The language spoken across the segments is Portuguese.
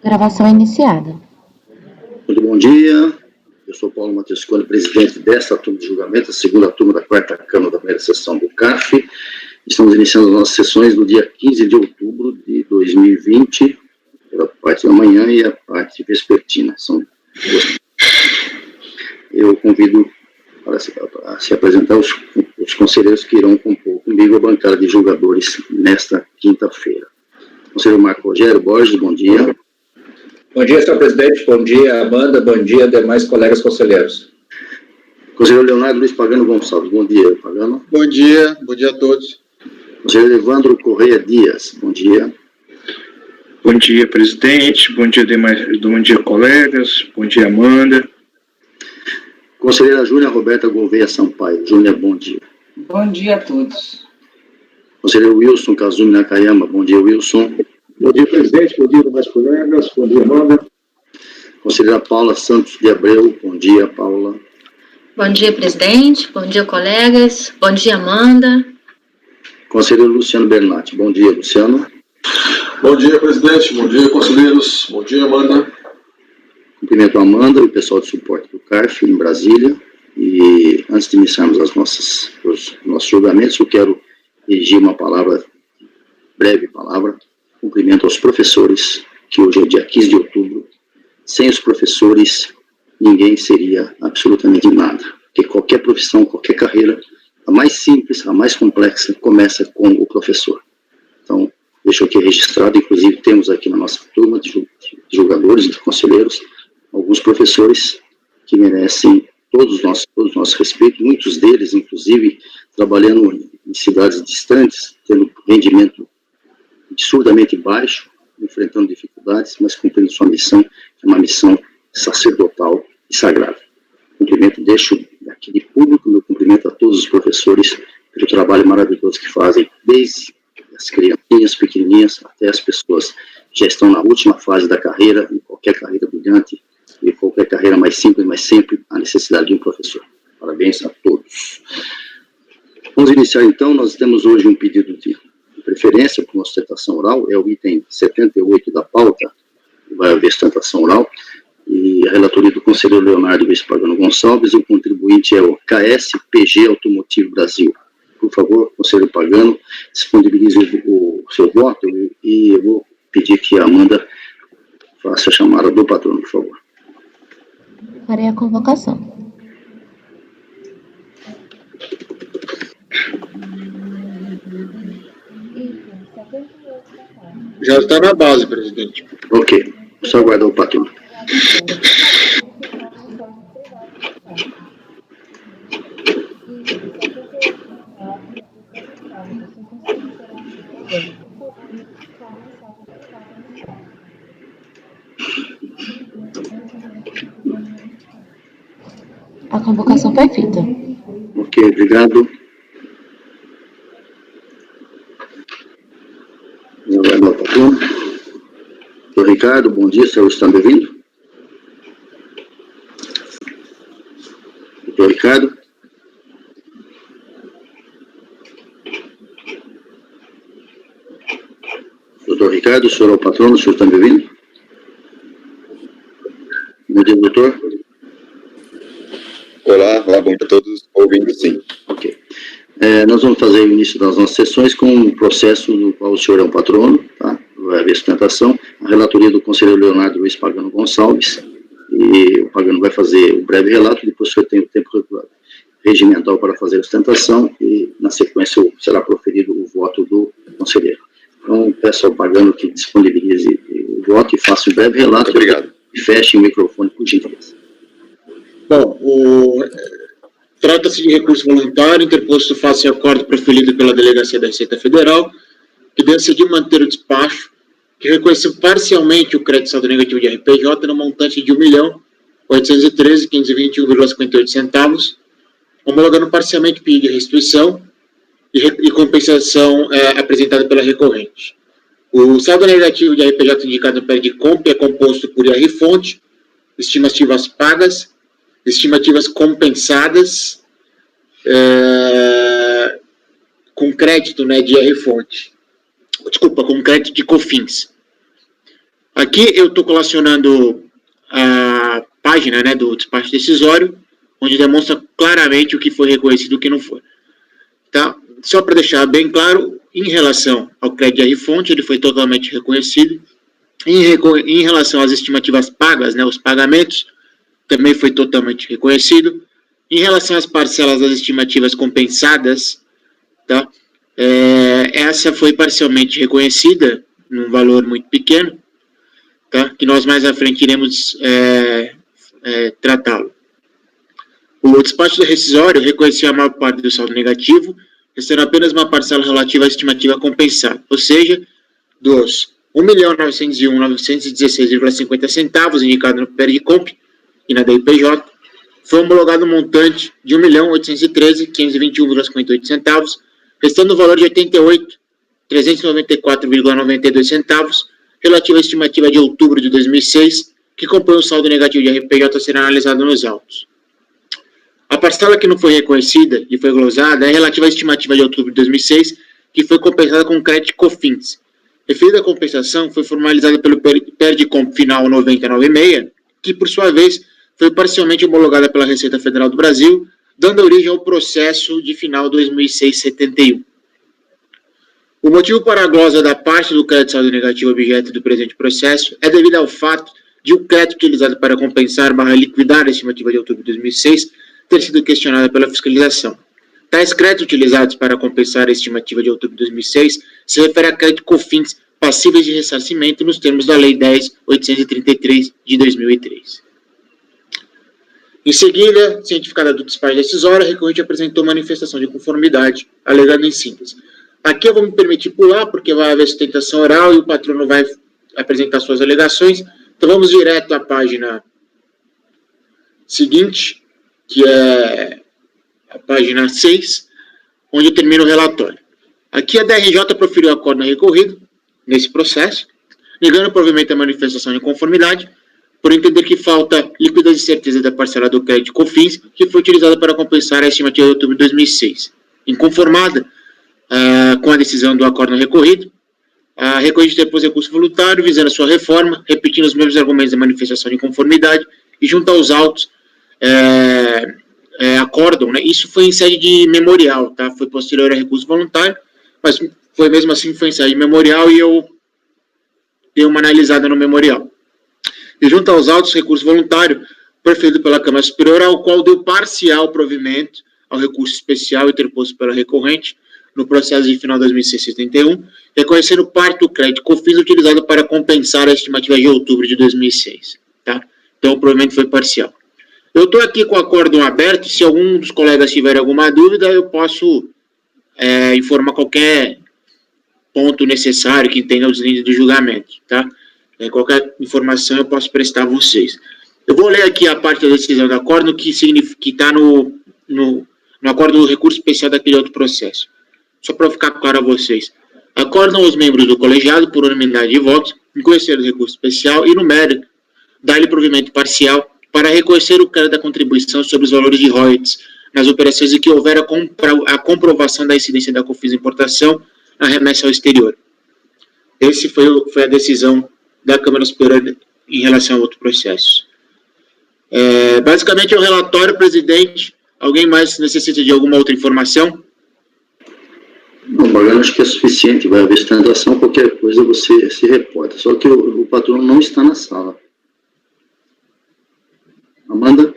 Gravação iniciada. Muito bom dia. Eu sou Paulo Matescoli, presidente desta turma de julgamento, a segunda turma da quarta Câmara da primeira sessão do CARF. Estamos iniciando as nossas sessões no dia 15 de outubro de 2020, pela parte da manhã e a parte vespertina. Eu convido para se apresentar os conselheiros que irão compor comigo a bancada de julgadores nesta quinta-feira. Conselheiro Marco Rogério Borges, bom dia. Bom dia, senhor presidente. Bom dia, Amanda. Bom dia, demais colegas conselheiros. Conselheiro Leonardo Luiz Pagano Gonçalves. Bom dia, Pagano. Bom dia a todos. Conselheiro Evandro Correia Dias. Bom dia. Bom dia, presidente. Bom dia, colegas. Bom dia, Amanda. Conselheira Júlia Roberta Gouveia Sampaio. Júlia, bom dia. Bom dia a todos. Conselheiro Wilson Kazumi Nakayama. Bom dia, Wilson. Bom dia, presidente. Bom dia, demais colegas. Bom dia, Amanda. Conselheira Paula Santos de Abreu. Bom dia, Paula. Bom dia, presidente. Bom dia, colegas. Bom dia, Amanda. Conselheiro Luciano Bernatti. Bom dia, Luciano. Bom dia, presidente. Bom dia, conselheiros. Bom dia, Amanda. Cumprimento a Amanda e o pessoal de suporte do CARF em Brasília. E antes de iniciarmos os nossos julgamentos, eu quero dirigir uma breve palavra, cumprimento aos professores, que hoje é o dia 15 de outubro. Sem os professores, ninguém seria absolutamente nada. Porque qualquer profissão, qualquer carreira, a mais simples, a mais complexa, começa com o professor. Então, deixo aqui registrado, inclusive temos aqui na nossa turma de julgadores, de conselheiros, alguns professores que merecem todos os nossos respeitos, muitos deles, inclusive, trabalhando em cidades distantes, tendo rendimento absurdamente baixo, enfrentando dificuldades, mas cumprindo sua missão, que é uma missão sacerdotal e sagrada. Deixo aqui de público meu cumprimento a todos os professores pelo trabalho maravilhoso que fazem, desde as criancinhas pequenininhas até as pessoas que já estão na última fase da carreira, em qualquer carreira brilhante, e qualquer carreira mais simples, mas sempre a necessidade de um professor. Parabéns a todos. Vamos iniciar então. Nós temos hoje um pedido de preferência por uma sustentação oral, é o item 78 da pauta, vai haver sustentação oral, e a relatoria do conselheiro Leonardo Luiz Pagano Gonçalves, e o contribuinte é o KSPG Automotivo Brasil. Por favor, conselheiro Pagano, disponibilize o seu voto, e eu vou pedir que a Amanda faça a chamada do patrono, por favor. Farei a convocação. Já está na base, presidente. Ok, só aguardar o patrono. A convocação foi feita. Ok, obrigado. Aguardar o patrono. Doutor Ricardo, bom dia, senhor está me ouvindo? Doutor Ricardo? Doutor Ricardo, o senhor é o patrono, o senhor está me ouvindo? Bom dia, doutor. Olá, bom dia a todos, ouvindo sim. Ok. Nós vamos fazer o início das nossas sessões com um processo no qual o senhor é um patrono, tá? Vai haver sustentação, a relatoria do conselheiro Leonardo Luiz Pagano Gonçalves, e o Pagano vai fazer um breve relato, depois o senhor tem o tempo regimental para fazer a sustentação, e na sequência será proferido o voto do conselheiro. Então, peço ao Pagano que disponibilize o voto e faça um breve relato. Obrigado. E feche o microfone, por gentileza. Bom, trata-se de recurso voluntário interposto face ao acordo proferido pela Delegacia da Receita Federal, que decidiu manter o despacho, que reconheceu parcialmente o crédito saldo negativo de RPJ no montante de R$ 1.813.521,58, homologando parcialmente o pedido de restituição e compensação apresentada pela recorrente. O saldo negativo de RPJ indicado no pedido de compra é composto por IR-fonte, estimativas pagas, estimativas compensadas com crédito, né, de IR-fonte. Desculpa, com crédito de COFINS. Aqui eu estou colacionando a página, né, do despacho decisório, onde demonstra claramente o que foi reconhecido e o que não foi. Tá? Só para deixar bem claro, em relação ao crédito de R-fonte, ele foi totalmente reconhecido. Em relação às estimativas pagas, né, os pagamentos, também foi totalmente reconhecido. Em relação às parcelas das estimativas compensadas, tá? Essa foi parcialmente reconhecida, num valor muito pequeno, tá? Que nós mais à frente iremos tratá-lo. O despacho do rescisório reconheceu a maior parte do saldo negativo, restando apenas uma parcela relativa à estimativa compensada, ou seja, dos R$1.901.916,50 indicado no PERDCOMP e na DIPJ, foi homologado um montante de R$1.813.521,58, restando o valor de R$88.394,92 relativo à estimativa de outubro de 2006, que compõe o saldo negativo de RPJ a ser analisado nos autos. A parcela que não foi reconhecida e foi glosada é relativa à estimativa de outubro de 2006, que foi compensada com crédito de COFINS. Referida à compensação, foi formalizada pelo PERDCOMP final 9096, que, por sua vez, foi parcialmente homologada pela Receita Federal do Brasil, dando origem ao processo de final 2006-71. O motivo para a glosa da parte do crédito saldo negativo objeto do presente processo é devido ao fato de o crédito utilizado para compensar / liquidar a estimativa de outubro de 2006 ter sido questionada pela fiscalização. Tais créditos utilizados para compensar a estimativa de outubro de 2006 se refere a crédito COFINS passíveis de ressarcimento nos termos da Lei 10.833 de 2003. Em seguida, cientificada do despacho decisório, a recorrente apresentou manifestação de conformidade, alegando em síntese. Aqui eu vou me permitir pular, porque vai haver sustentação oral e o patrono vai apresentar suas alegações. Então vamos direto à página seguinte, que é a página 6, onde termina o relatório. Aqui a DRJ proferiu acordo no recorrido, nesse processo, negando provimento a manifestação de conformidade, por entender que falta liquidez e certeza da parcela do crédito COFINS, que foi utilizada para compensar a estimativa de outubro de 2006. Inconformada com a decisão do acordo no recorrido, a recorrente depôs recurso voluntário visando a sua reforma, repetindo os mesmos argumentos da manifestação de inconformidade, e junto aos autos, acórdão, né? Isso foi em sede de memorial, tá? Foi posterior a recurso voluntário, mas foi mesmo assim, foi em sede de memorial e eu dei uma analisada no memorial. E junto aos autos, recurso voluntário, proferido pela Câmara Superior, ao qual deu parcial provimento ao recurso especial interposto pela recorrente no processo de final 2006-71, reconhecendo parte do crédito COFINS utilizado para compensar a estimativa de outubro de 2006, tá? Então o provimento foi parcial. Eu estou aqui com o acórdão aberto, se algum dos colegas tiver alguma dúvida, eu posso informar qualquer ponto necessário que entenda os limites do julgamento, tá? Qualquer informação eu posso prestar a vocês. Eu vou ler aqui a parte da decisão do acórdão que está no acórdão do recurso especial daquele outro processo. Só para ficar claro a vocês. Acordam os membros do colegiado, por unanimidade de votos, em conhecer o recurso especial e, no mérito, dar-lhe provimento parcial para reconhecer o crédito da contribuição sobre os valores de royalties nas operações em que houver a comprovação da incidência da COFINS importação na remessa ao exterior. Esse foi a decisão da Câmara Superior em relação a outro processo. Basicamente é o relatório, presidente. Alguém mais necessita de alguma outra informação? Não, Morgana, acho que é suficiente. Vai haver sustentação, qualquer coisa você se reporta. Só que o patrono não está na sala. Amanda?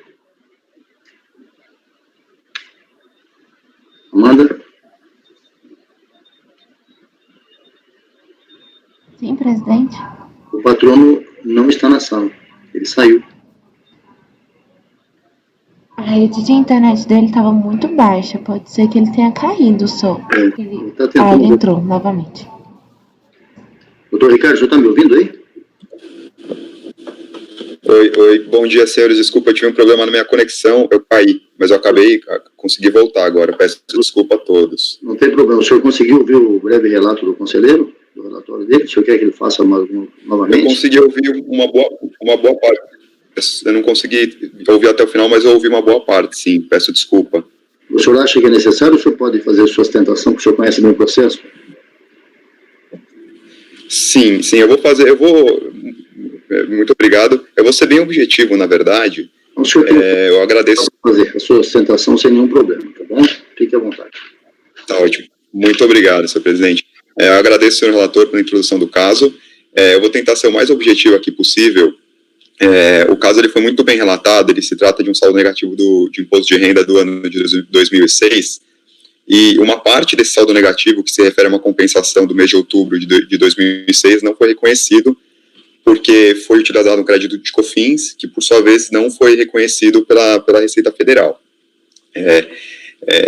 Amanda? Sim, presidente. O patrono não está na sala. Ele saiu. A rede de internet dele estava muito baixa. Pode ser que ele tenha caído o som. Ele tá tentando... ele entrou novamente. Doutor Ricardo, o senhor está me ouvindo aí? Oi, bom dia, senhores. Desculpa, eu tive um problema na minha conexão, eu caí, mas eu consegui voltar agora. Peço desculpa a todos. Não tem problema. O senhor conseguiu ouvir o breve relato do conselheiro? Do relatório dele? O senhor quer que ele faça novamente? Eu consegui ouvir uma boa parte. Eu não consegui ouvir até o final, mas eu ouvi uma boa parte, sim. Peço desculpa. O senhor acha que é necessário ou o senhor pode fazer sua sustentação, porque o senhor conhece bem o processo? Sim, eu vou Muito obrigado. Eu vou ser bem objetivo, na verdade. Eu agradeço. Fazer a sua sustentação sem nenhum problema, tá bom? Fique à vontade. Tá ótimo. Muito obrigado, senhor presidente. Eu agradeço, senhor relator, pela introdução do caso. Eu vou tentar ser o mais objetivo aqui possível. O caso ele foi muito bem relatado, ele se trata de um saldo negativo de imposto de renda do ano de 2006, e uma parte desse saldo negativo, que se refere a uma compensação do mês de outubro de 2006, não foi reconhecido, porque foi utilizado um crédito de COFINS, que por sua vez não foi reconhecido pela Receita Federal.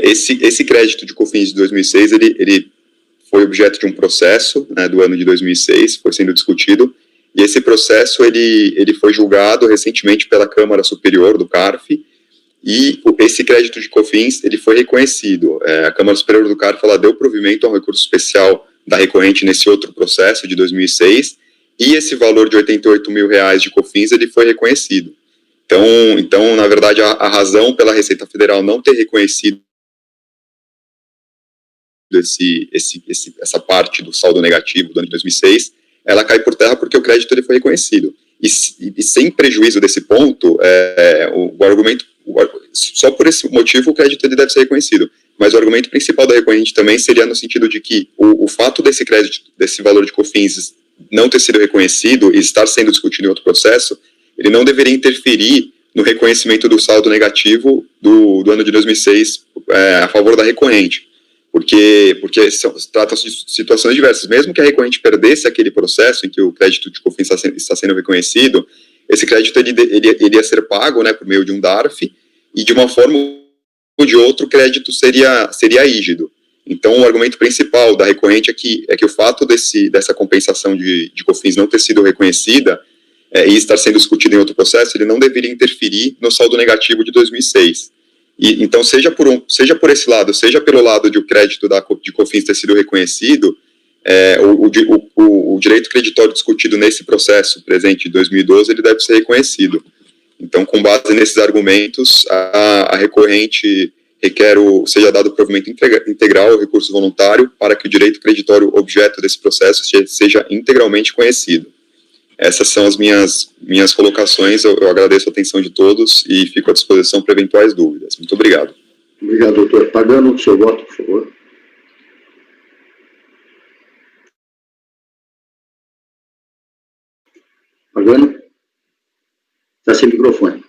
Esse crédito de COFINS de 2006, ele foi objeto de um processo, né, do ano de 2006, foi sendo discutido, e esse processo ele foi julgado recentemente pela Câmara Superior do CARF, e esse crédito de COFINS ele foi reconhecido. A Câmara Superior do CARF ela deu provimento ao recurso especial da recorrente nesse outro processo de 2006, e esse valor de R$88 mil de COFINS ele foi reconhecido. Então, na verdade, a razão pela Receita Federal não ter reconhecido essa parte do saldo negativo do ano de 2006, ela cai por terra porque o crédito ele foi reconhecido. E sem prejuízo desse ponto, o argumento, só por esse motivo o crédito ele deve ser reconhecido. Mas o argumento principal da recorrente também seria no sentido de que o fato desse crédito, desse valor de COFINS não ter sido reconhecido e estar sendo discutido em outro processo, ele não deveria interferir no reconhecimento do saldo negativo do ano de 2006 a favor da recorrente. Porque tratam-se de situações diversas. Mesmo que a recorrente perdesse aquele processo em que o crédito de COFINS está sendo reconhecido, esse crédito ele ia ser pago, né, por meio de um DARF, e de uma forma ou de outra o crédito seria rígido. Então, o argumento principal da recorrente é que o fato dessa compensação de COFINS não ter sido reconhecida e estar sendo discutido em outro processo, ele não deveria interferir no saldo negativo de 2006. Então, seja por esse lado, seja pelo lado de o crédito de COFINS ter sido reconhecido, o direito creditório discutido nesse processo presente de 2012, ele deve ser reconhecido. Então, com base nesses argumentos, a recorrente requer seja dado provimento integral ao recurso voluntário para que o direito creditório objeto desse processo seja integralmente conhecido. Essas são as minhas colocações. Eu agradeço a atenção de todos e fico à disposição para eventuais dúvidas. Muito obrigado. Obrigado, doutor. Pagano, seu voto, por favor. Pagano? Está sem microfone.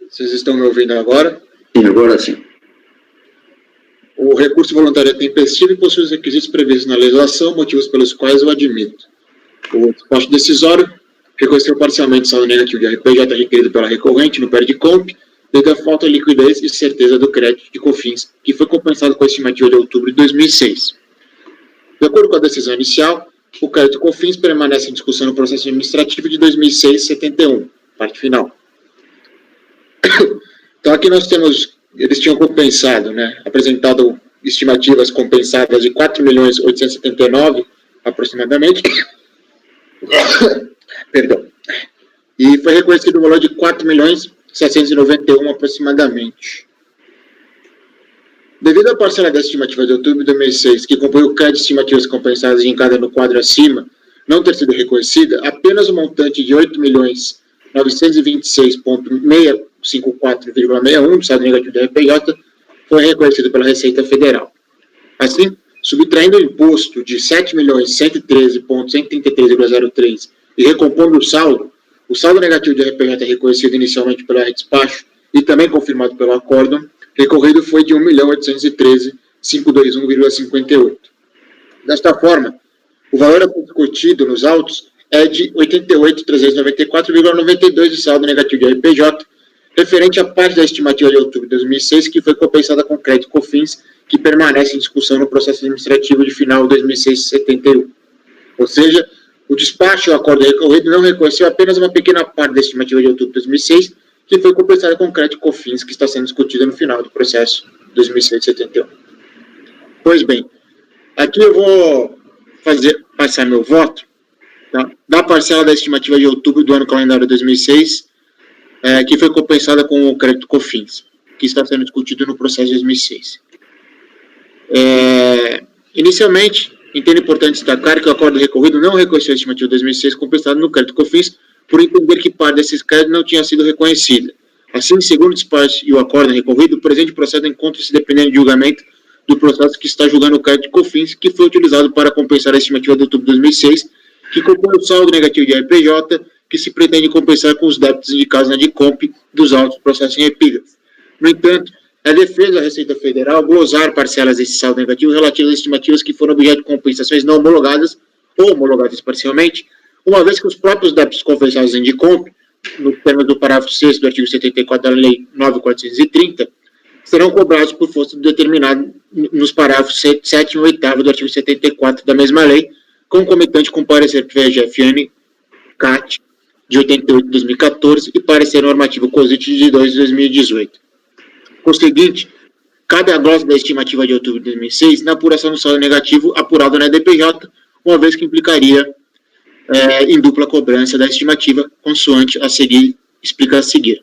Vocês estão me ouvindo agora? Sim, agora sim. O recurso voluntário é tempestivo e possui os requisitos previstos na legislação, motivos pelos quais eu admito. O despacho decisório reconheceu parcialmente o saldo negativo de RPJ requerido pela recorrente no PERDCOMP, devido à falta de liquidez e certeza do crédito de COFINS, que foi compensado com a estimativa de outubro de 2006. De acordo com a decisão inicial, o crédito COFINS permanece em discussão no processo administrativo de 2006-71, parte final. Então, aqui nós temos, eles tinham compensado, né, apresentado estimativas compensadas de 4.879.000, aproximadamente, perdão, e foi reconhecido o valor de 4.791.000, aproximadamente. Devido à parcela da estimativa de outubro de 2006, que compõe o crédito de estimativas compensadas indicada no quadro acima, não ter sido reconhecida, apenas o montante de 8.926.654,61 do saldo negativo da RPJ foi reconhecido pela Receita Federal. Assim, subtraindo o imposto de 7.113.133,03 e recompondo o saldo negativo de RPJ reconhecido inicialmente pelo despacho e também confirmado pelo acórdão, recorrido foi de 1.813.521,58. Desta forma, o valor a discutido nos autos é de 88.394,92 de saldo negativo de RPJ, referente à parte da estimativa de outubro de 2006, que foi compensada com crédito COFINS, que permanece em discussão no processo administrativo de final de 2006-71. Ou seja, o despacho e o acordo recorrido não reconheceu apenas uma pequena parte da estimativa de outubro de 2006, que foi compensada com crédito COFINS, que está sendo discutida no final do processo 2006-71. Pois bem, aqui eu vou passar meu voto, tá, da parcela da estimativa de outubro do ano calendário 2006, que foi compensada com o crédito COFINS, que está sendo discutido no processo de 2006. Inicialmente, entendo importante destacar que o acordo recorrido não reconheceu a estimativa de 2006 compensada no crédito COFINS, por entender que parte desses créditos não tinha sido reconhecida. Assim, segundo o despacho e o acordo recorrido, o presente processo encontra-se dependendo de julgamento do processo que está julgando o crédito COFINS, que foi utilizado para compensar a estimativa de outubro de 2006, que compõe o saldo negativo de RPJ, que se pretende compensar com os débitos indicados na DICOMP dos autos processos em epígrafo. No entanto, é defesa da Receita Federal glosar parcelas desse saldo negativo relativas às estimativas que foram objeto de compensações não homologadas ou homologadas parcialmente, uma vez que os próprios débitos compensados em DICOMP, no termo do parágrafo 6º do artigo 74 da Lei 9.430, serão cobrados por força determinado nos parágrafos 7º e 8º do artigo 74 da mesma lei, concomitante com o parecer PGFN-CAT de 88 de 2014 e parecer normativo COSIT de 2 de 2018. Conseguinte, cabe a glosa da estimativa de outubro de 2006 na apuração do saldo negativo apurado na DPJ, uma vez que implicaria em dupla cobrança da estimativa, consoante a seguir, explica a seguir.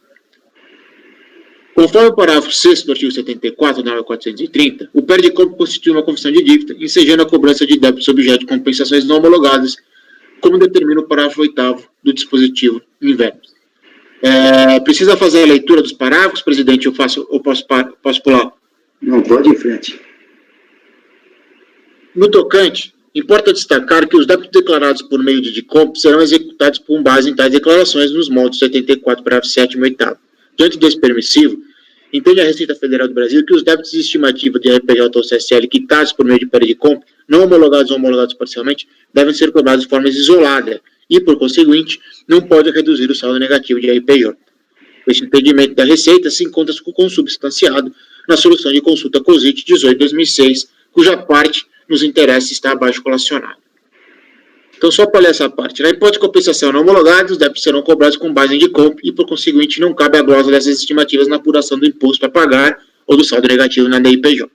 Conforme o parágrafo 6º do artigo 74 da Lei 430, o PERDICOMP constitui uma confissão de dívida, ensejando a cobrança de débitos objeto de compensações não homologadas, como determina o parágrafo 8º do dispositivo em verbos. Precisa fazer a leitura dos parágrafos, presidente, ou posso pular? Não, pode ir em frente. No tocante, importa destacar que os débitos declarados por meio de DICOMP serão executados com base em tais declarações nos moldes 74, parágrafo 7º e 8º. Diante desse permissivo, entende a Receita Federal do Brasil que os débitos de estimativa de RPJ ou CSL quitados por meio de PERDICOMP, não homologados ou homologados parcialmente, devem ser cobrados de forma isolada e, por conseguinte, não pode reduzir o saldo negativo de RPJ. Este entendimento da Receita se encontra consubstanciado na solução de consulta COSIT 18 de 2006, cuja parte nos interessa está abaixo colacionada. Então, só para ler essa parte. Na hipótese de compensação não homologada, os débitos serão cobrados com base em DICOMP e, por conseguinte, não cabe a glosa dessas estimativas na apuração do imposto a pagar ou do saldo negativo na DIPJ.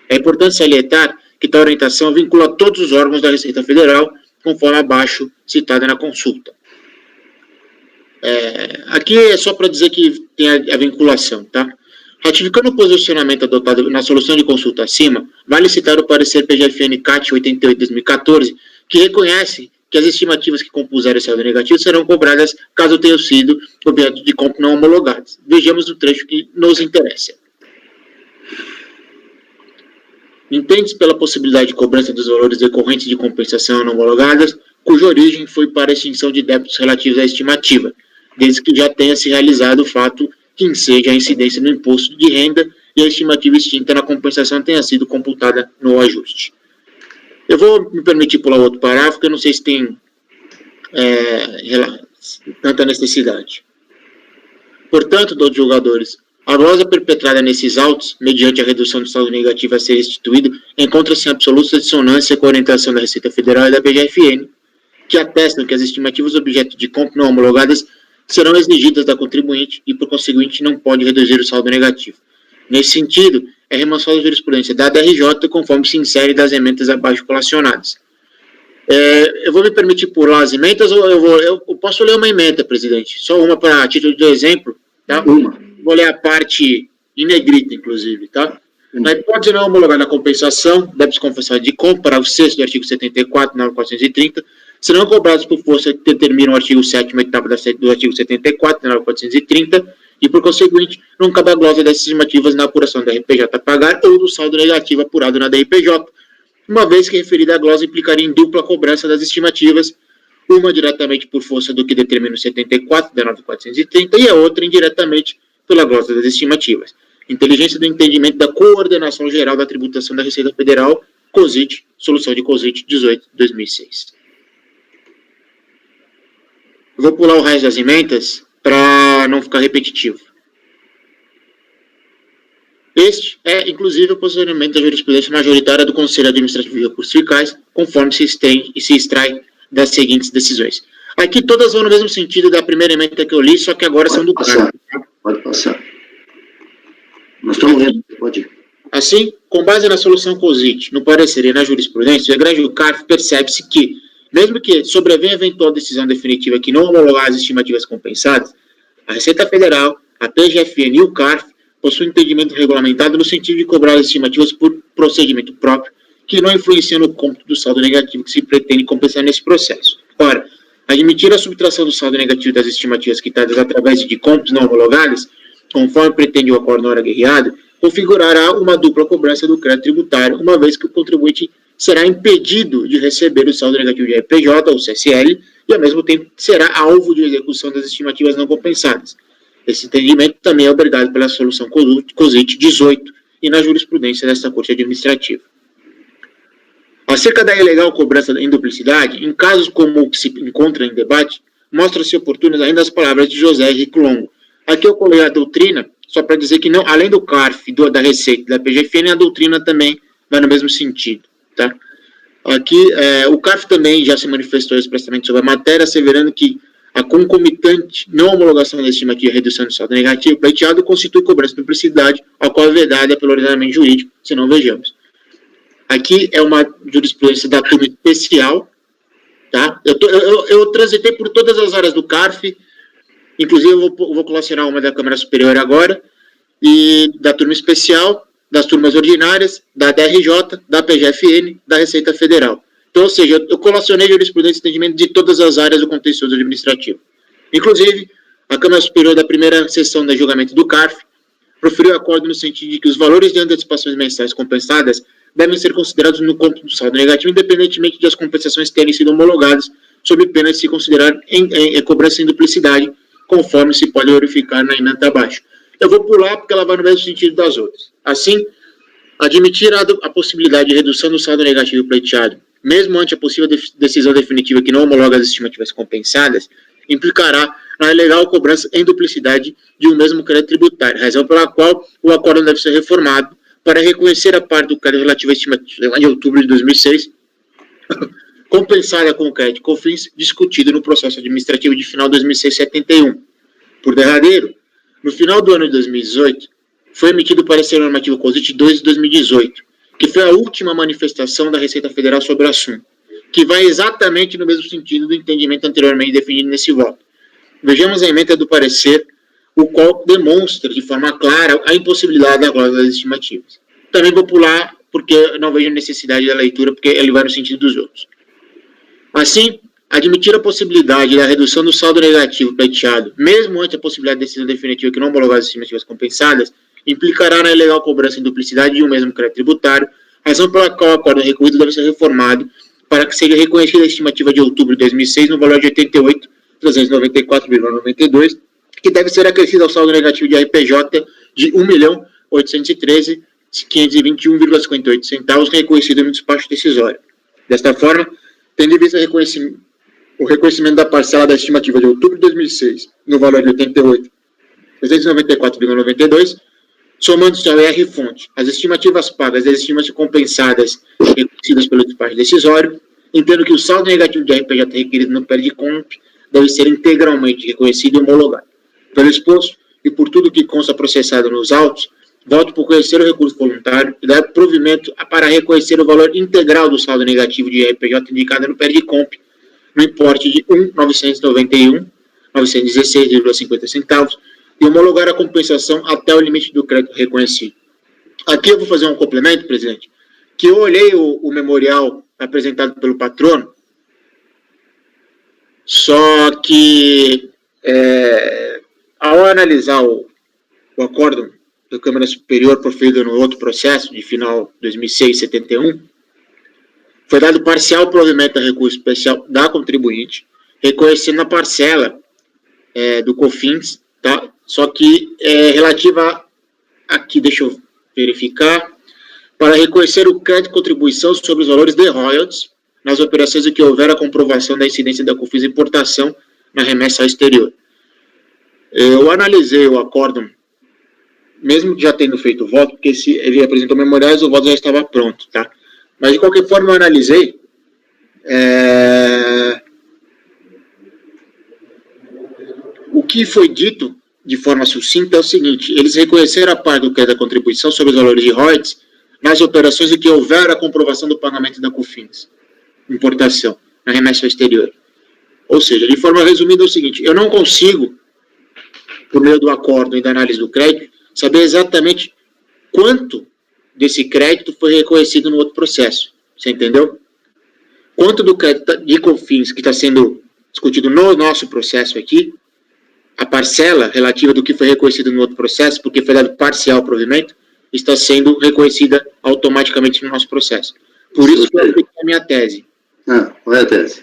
É importante salientar que tal orientação vincula todos os órgãos da Receita Federal, conforme abaixo citada na consulta. Aqui é só para dizer que tem a vinculação, tá? Ratificando o posicionamento adotado na solução de consulta acima, vale citar o parecer PGFN-CAT 88 de 2014, que reconhece que as estimativas que compuseram esse saldo negativo serão cobradas caso tenham sido objeto de compra não homologados. Vejamos o trecho que nos interessa. Entende-se pela possibilidade de cobrança dos valores decorrentes de compensação não homologadas, cuja origem foi para a extinção de débitos relativos à estimativa, desde que já tenha se realizado o fato que enseja a incidência no imposto de renda e a estimativa extinta na compensação tenha sido computada no ajuste. Eu vou me permitir pular outro parágrafo, que eu não sei se tem tanta necessidade. Portanto, dos julgadores, a glosa perpetrada nesses autos, mediante a redução do saldo negativo a ser restituído, encontra-se em absoluta dissonância com a orientação da Receita Federal e da PGFN, que atestam que as estimativas objeto de compra não homologadas serão exigidas da contribuinte e, por conseguinte, não pode reduzir o saldo negativo. Nesse sentido, é remoção da jurisprudência da DRJ, conforme se insere das emendas abaixo colacionadas. Eu vou me permitir pular as emendas ou eu posso ler uma emenda, presidente? Só uma para título de exemplo, tá? Vou ler a parte em negrita, inclusive, tá? Na hipótese não homologada na compensação, débitos confessados de compra, parágrafo 6º do artigo 74, na 430, serão cobrados por força que determina o artigo 7º e 8º do artigo 74, na 430, e, por conseguinte, não cabe a glosa dessas estimativas na apuração da RPJ a pagar ou do saldo negativo apurado na DRPJ, uma vez que referida a glosa implicaria em dupla cobrança das estimativas, uma diretamente por força do que determina o 74, da 9430, e a outra indiretamente pela glosa das estimativas. Inteligência do entendimento da coordenação geral da tributação da Receita Federal, COSIT, solução de COSIT 18 de 2006. Eu vou pular o resto das emendas para não ficar repetitivo. Este é, inclusive, o posicionamento da jurisprudência majoritária do Conselho Administrativo de Recursos Fiscais, conforme se extrai das seguintes decisões. Aqui todas vão no mesmo sentido da primeira emenda que eu li, só que agora são do CARF. Pode passar. Nós estamos lendo, pode ir. Assim, com base na solução COSIT, no parecer e na jurisprudência, o egrégio CARF percebe-se que, mesmo que sobrevenha eventual decisão definitiva que não homologar as estimativas compensadas, a Receita Federal, a PGFN e o CARF possuem entendimento regulamentado no sentido de cobrar as estimativas por procedimento próprio, que não influencia no cômputo do saldo negativo que se pretende compensar nesse processo. Ora, admitir a subtração do saldo negativo das estimativas quitadas através de cômputos não homologados, conforme pretende o acordo na hora guerreado, configurará uma dupla cobrança do crédito tributário, uma vez que o contribuinte será impedido de receber o saldo negativo de RPJ, ou CSL, e, ao mesmo tempo, será alvo de execução das estimativas não compensadas. Esse entendimento também é obrigado pela solução COSIT 18 e na jurisprudência desta Corte Administrativa. Acerca da ilegal cobrança em duplicidade, em casos como o que se encontra em debate, mostra-se oportunas ainda as palavras de José Henrique Longo. Aqui eu coloquei a doutrina, só para dizer que, não, além do CARF, da Receita e da PGFN, a doutrina também vai no mesmo sentido. Tá? Aqui, o CARF também já se manifestou expressamente sobre a matéria, asseverando que a concomitante não homologação da estimativa e redução do saldo negativo pleiteado constitui cobrança de duplicidade, a qual é vedada pelo ordenamento jurídico, se não vejamos. Aqui é uma jurisprudência da turma especial, tá? Eu transitei por todas as áreas do CARF, inclusive eu vou colacionar uma da Câmara Superior agora, e da turma especial, das turmas ordinárias, da DRJ, da PGFN, da Receita Federal. Então, ou seja, eu colacionei jurisprudência e entendimento de todas as áreas do contencioso administrativo. Inclusive, a Câmara Superior da primeira sessão de julgamento do CARF proferiu acordo no sentido de que os valores de antecipações mensais compensadas devem ser considerados no cômputo do saldo negativo, independentemente de as compensações terem sido homologadas, sob pena de se considerar cobrança em duplicidade, conforme se pode verificar na emenda abaixo. Eu vou pular porque ela vai no mesmo sentido das outras. Assim, admitir a possibilidade de redução do saldo negativo pleiteado, mesmo ante a possível decisão definitiva que não homologa as estimativas compensadas, implicará na ilegal cobrança em duplicidade de um mesmo crédito tributário, razão pela qual o acordo deve ser reformado para reconhecer a parte do crédito relativo à estimativa de outubro de 2006, compensada com o crédito COFINS, discutido no processo administrativo de final de 2006-71. Por derradeiro, no final do ano de 2018, foi emitido o parecer normativo COSIT 2 de 2018, que foi a última manifestação da Receita Federal sobre o assunto, que vai exatamente no mesmo sentido do entendimento anteriormente definido nesse voto. Vejamos a emenda do parecer, o qual demonstra de forma clara a impossibilidade da cláusula das estimativas. Também vou pular, porque eu não vejo necessidade da leitura, porque ele vai no sentido dos outros. Assim, admitir a possibilidade da redução do saldo negativo pleiteado, mesmo ante a possibilidade de decisão definitiva que não homologar as estimativas compensadas, implicará na ilegal cobrança em duplicidade de um mesmo crédito tributário, razão pela qual o acordo recorrido deve ser reformado para que seja reconhecida a estimativa de outubro de 2006 no valor de 88.394,92, que deve ser acrescido ao saldo negativo de RPJ de 1.813.521,58 centavos reconhecido no despacho decisório. Desta forma, tendo em vista o reconhecimento da parcela da estimativa de outubro de 2006 no valor de 88.394,92, somando-se ao IR fonte as estimativas pagas e as estimativas compensadas reconhecidas pelo despacho decisório, entendo que o saldo negativo de RPJ requerido no PERDICOMP deve ser integralmente reconhecido e homologado. Pelo exposto e por tudo que consta processado nos autos, voto por conhecer o recurso voluntário e dar provimento para reconhecer o valor integral do saldo negativo de RPJ indicado no PERDICOMP, no importe de R$ 1.991.916,50 centavos, e homologar a compensação até o limite do crédito reconhecido. Aqui eu vou fazer um complemento, presidente, que eu olhei o memorial apresentado pelo patrono, só que ao analisar o acórdão da Câmara Superior proferido no outro processo, de final 2006-71, foi dado parcial provimento a recurso especial da contribuinte, reconhecendo a parcela do COFINS, tá? Só que relativa aqui, deixa eu verificar, para reconhecer o crédito de contribuição sobre os valores de royalties nas operações em que houver a comprovação da incidência da COFINS importação na remessa ao exterior. Eu analisei o acórdão, mesmo já tendo feito o voto, porque se ele apresentou memoriais, o voto já estava pronto, tá? Mas, de qualquer forma, eu analisei. O que foi dito de forma sucinta é o seguinte: eles reconheceram a parte do crédito da contribuição sobre os valores de royalties nas operações em que houver a comprovação do pagamento da COFINS, importação, na remessa ao exterior. Ou seja, de forma resumida é o seguinte: eu não consigo, por meio do acórdão e da análise do crédito, saber exatamente quanto desse crédito foi reconhecido no outro processo. Você entendeu? Quanto do crédito de COFINS que está sendo discutido no nosso processo aqui, a parcela relativa do que foi reconhecido no outro processo, porque foi dado parcial provimento, está sendo reconhecida automaticamente no nosso processo. Por isso que eu apliquei a minha tese. Qual é a tese?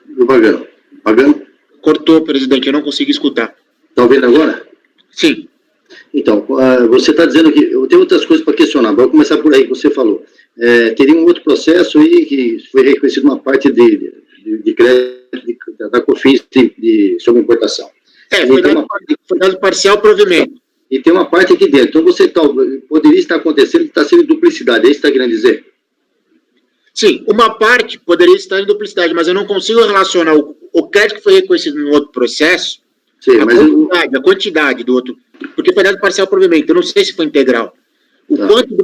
Do Pagano. Pagano? Cortou, presidente, eu não consigo escutar. Está ouvindo agora? Sim. Então, você está dizendo que eu tenho outras coisas para questionar. Vou começar por aí que você falou. Teria um outro processo aí que foi reconhecido uma parte de crédito da COFINS sobre importação. Foi dado parcial provimento. E tem uma parte aqui dentro. Então, você poderia estar acontecendo que está sendo duplicidade. É isso que está querendo dizer? Sim, uma parte poderia estar em duplicidade, mas eu não consigo relacionar o crédito que foi reconhecido no outro processo, sim, a quantidade do outro, porque foi dado parcial provimento, eu não sei se foi integral. Quanto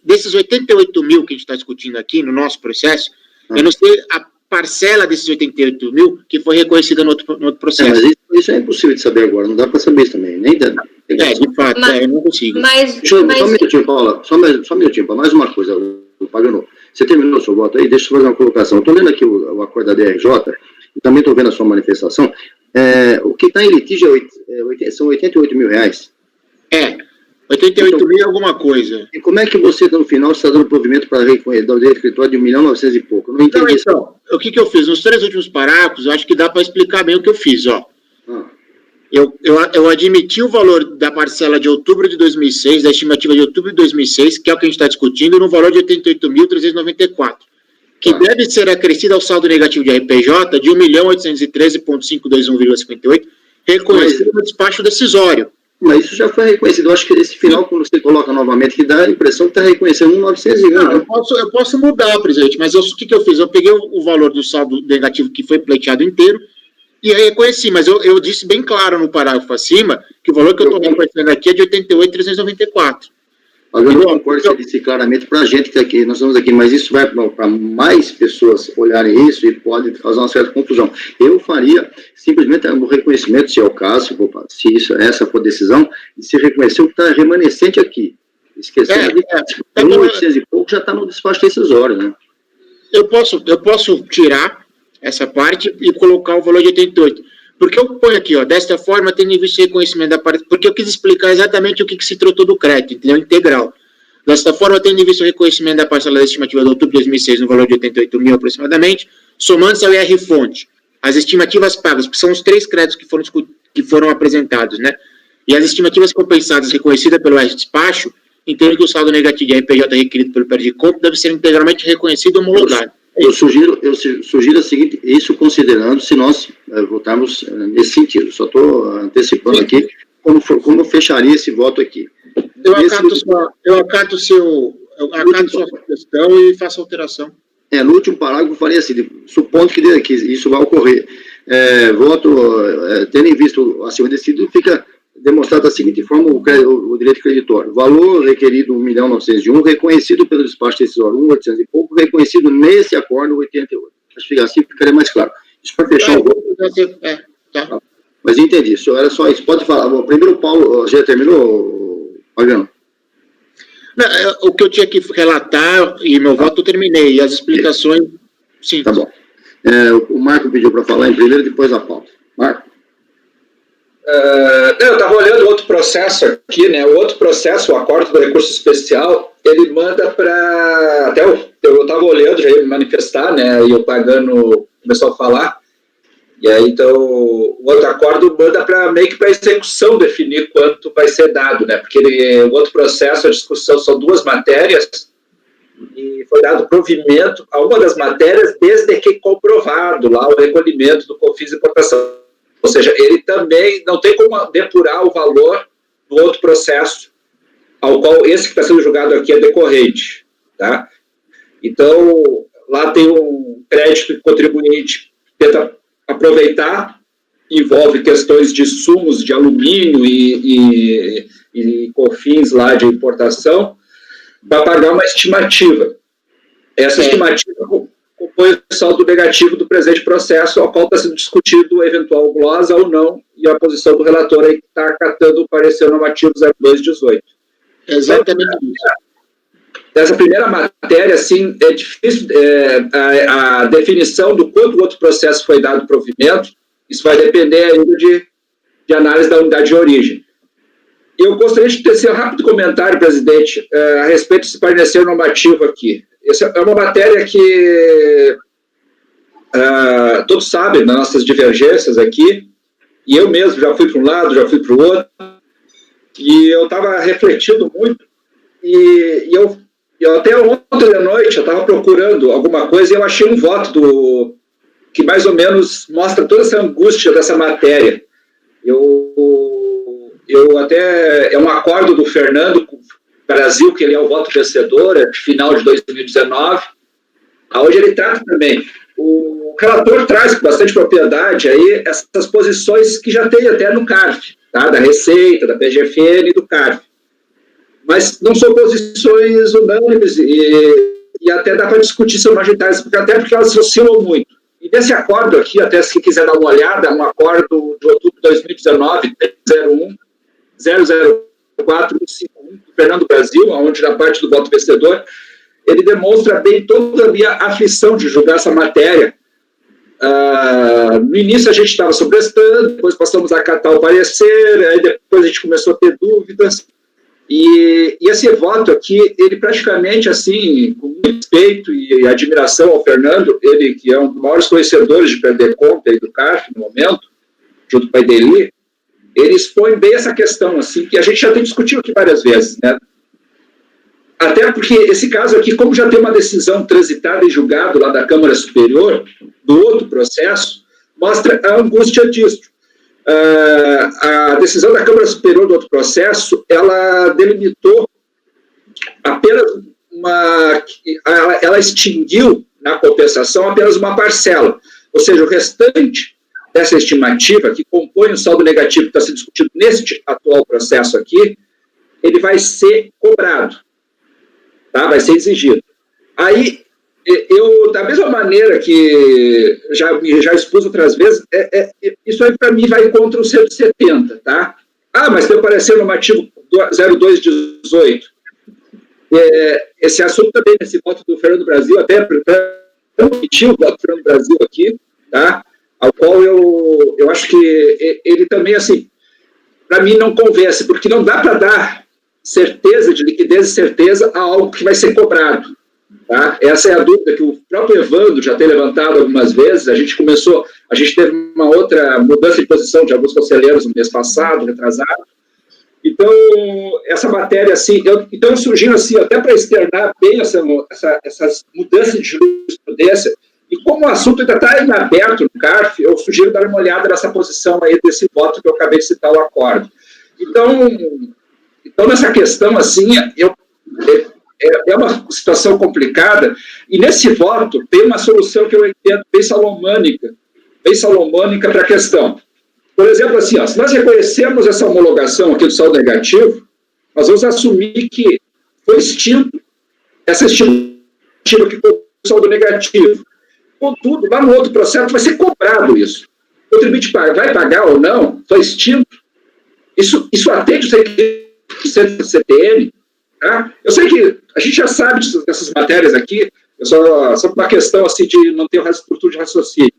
desses 88 mil que a gente está discutindo aqui no nosso processo, eu não sei a parcela desses 88 mil que foi reconhecida no outro processo. Mas isso é impossível de saber agora, não dá para saber isso também, nem dá. De fato, eu não consigo. Só um minutinho, Paula, só um minutinho, Paula, mais uma coisa, o Pagano. Você terminou o seu voto aí? Deixa eu fazer uma colocação. Estou lendo aqui o acordo da DRJ, e também estou vendo a sua manifestação. O que está em litígio são 88 mil reais. 88 mil alguma coisa. E como é que você, no final, está dando provimento para o direito escritório de 1.900.000 e pouco? Eu não entendi. Então, o que eu fiz? Nos 3 últimos parágrafos, eu acho que dá para explicar bem o que eu fiz, ó. Eu admiti o valor da parcela de outubro de 2006, da estimativa de outubro de 2006, que é o que a gente está discutindo, no valor de 88.394, que deve ser acrescido ao saldo negativo de RPJ de 1.813.521,58, reconhecido no despacho decisório. Mas isso já foi reconhecido. Eu acho que esse final, quando você coloca novamente, que dá a impressão que está reconhecendo 1.901. Eu posso mudar, presidente, mas o que eu fiz? Eu peguei o valor do saldo negativo que foi pleiteado inteiro, e aí reconheci, mas eu disse bem claro no parágrafo acima que o valor que eu estou reconhecendo aqui é de 88.394. Eu não concordo, você disse claramente para a gente que aqui, nós estamos aqui, mas isso vai para mais pessoas olharem isso e pode causar uma certa confusão. Eu faria simplesmente um reconhecimento, se é o caso, se essa for a decisão, e se reconhecer o que está remanescente aqui. Esquecendo de 1.800 e pouco já está no despacho decisório, né? Eu posso tirar essa parte e colocar o valor de 88. Porque eu ponho aqui, ó, desta forma, tendo em vista o reconhecimento da parte, porque eu quis explicar exatamente o que se tratou do crédito, entendeu? Integral. Desta forma, tendo em vista o reconhecimento da parcela da estimativa de outubro de 2006 no valor de 88 mil aproximadamente, somando-se ao IR-fonte, as estimativas pagas, que são os 3 créditos que foram apresentados, né? E as estimativas compensadas reconhecidas pelo R-despacho, entendo que o saldo negativo de RPJ requerido pelo perde de compra deve ser integralmente reconhecido e homologado. Eu sugiro o seguinte, isso considerando se nós votarmos nesse sentido. Só estou antecipando aqui como eu fecharia esse voto aqui. Eu acato sua questão e faço alteração. No último parágrafo eu falei assim, supondo que isso vai ocorrer. Tendo em vista o acima decidido, fica demonstrado da seguinte forma o direito creditório. Valor requerido 1.901, reconhecido pelo despacho decisório 1.800 e pouco, reconhecido nesse acordo 88. Acho que assim ficaria mais claro. Isso para fechar o voto. Tá. Mas entendi, isso era só isso. Pode falar. Primeiro o Paulo, já terminou, Pagano? Não, o que eu tinha que relatar e meu voto eu terminei. E as explicações, sim. Tá bom. O Marco pediu para falar em primeiro, depois a pauta. Marco? Eu estava olhando outro processo aqui, né? O outro processo, o acordo do recurso especial, ele manda para... Até eu estava olhando, já ia me manifestar, né? E o Pagano começou a falar. E aí, então, o outro acordo manda para meio que para execução definir quanto vai ser dado, né? Porque o outro processo, a discussão, são 2 matérias e foi dado provimento a uma das matérias desde que comprovado lá o recolhimento do COFINS e importação. Ou seja, ele também não tem como depurar o valor do outro processo, ao qual esse que está sendo julgado aqui é decorrente. Tá? Então, lá tem um crédito que o contribuinte tenta aproveitar, envolve questões de insumos de alumínio e COFINS lá de importação, para pagar uma estimativa. Essa estimativa compõe o saldo negativo do presente processo, ao qual está sendo discutido o eventual glosa ou não, e a posição do relator aí que está acatando o parecer normativo 0218. Exatamente isso. dessa primeira matéria, assim, é difícil a definição do quanto o outro processo foi dado provimento. Isso vai depender ainda de análise da unidade de origem. Eu gostaria de tecer um rápido comentário, presidente, a respeito desse parecer normativo aqui. Essa é uma matéria que todos sabem das nossas divergências aqui, e eu mesmo já fui para um lado, já fui para o outro, e eu estava refletindo muito, e eu até ontem à noite eu estava procurando alguma coisa e eu achei um voto que mais ou menos mostra toda essa angústia dessa matéria. Eu até, é um acordo do Fernando com o Brasil, que ele é o voto vencedor, é de final de 2019, onde ele trata também. O relator traz com bastante propriedade aí essas posições que já tem até no CARF, tá? Da Receita, da PGFN e do CARF. Mas não são posições unânimes e até dá para discutir sobre marginais, até porque elas oscilam muito. E nesse acordo aqui, até se quiser dar uma olhada, é um acordo de outubro de 2019, 00451, do Fernando Brasil, onde na parte do voto vencedor, ele demonstra bem toda a minha aflição de julgar essa matéria. No início a gente estava sobrestando, depois passamos a acatar o parecer, aí depois a gente começou a ter dúvidas, e esse voto aqui, ele praticamente, assim, com muito respeito e admiração ao Fernando, ele que é um dos maiores conhecedores de perder conta do CARF no momento, junto com a Ideli, ele expõe bem essa questão, assim, que a gente já tem discutido aqui várias vezes, né? Até porque esse caso aqui, como já tem uma decisão transitada e julgado lá da Câmara Superior, do outro processo, mostra a angústia disso. A decisão da Câmara Superior do outro processo, ela delimitou apenas ela extinguiu na compensação apenas uma parcela, ou seja, o restante dessa estimativa, que compõe o saldo negativo que está sendo discutido neste atual processo aqui, ele vai ser cobrado, tá? Vai ser exigido. Aí, eu, da mesma maneira que já expus outras vezes, isso aí para mim vai contra o 170, tá? Mas tem o parecer normativo 0218. Esse assunto também, esse voto do Fernando Brasil, até repetiu o voto do Fernando Brasil aqui, tá? Ao qual eu acho que ele também, assim, para mim não convence, porque não dá para dar certeza de liquidez e certeza a algo que vai ser cobrado. Tá? Essa é a dúvida que o próprio Evandro já tem levantado algumas vezes. A gente teve uma outra mudança de posição de alguns conselheiros no mês passado, retrasado. Então, essa matéria, assim, então surgiu assim, até para externar bem essas mudanças de jurisprudência, e como o assunto ainda está em aberto no CARF, eu sugiro dar uma olhada nessa posição aí desse voto que eu acabei de citar, o acordo. Então nessa questão, assim, é uma situação complicada, e nesse voto tem uma solução que eu entendo bem salomônica para a questão. Por exemplo, assim, se nós reconhecemos essa homologação aqui do saldo negativo, nós vamos assumir que foi extinto essa estimativa que foi o saldo negativo. Contudo, lá no outro processo vai ser cobrado isso. O contribuinte vai pagar ou não, foi extinto. Isso atende os requisitos do CTN. Tá? Eu sei que a gente já sabe dessas matérias aqui, só uma questão assim, de manter o estrutura de raciocínio.